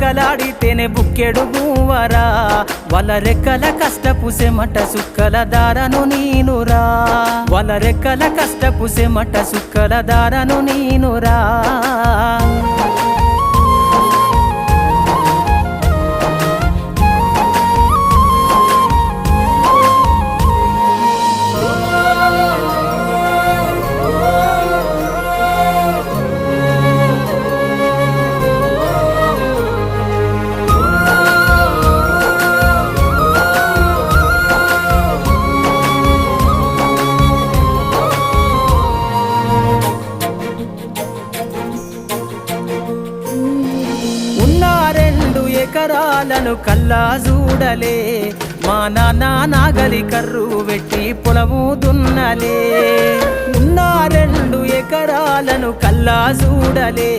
రెక్కలాడితేనే బుక్కెడు గువ్వరా వాళ్ళ రెక్కల కష్టపు సెమట సుక్కల దారను నీనురా వాళ్ళ రెక్కల కష్టపు సెమట సుక్కల దారను నీనురా ఎకరాలను కల్లా చూడలే మా నాన్న నాగలి కర్రు వెట్టి పొలము దున్నలే ఉన్న 2 ఎకరాలను కల్లా చూడలే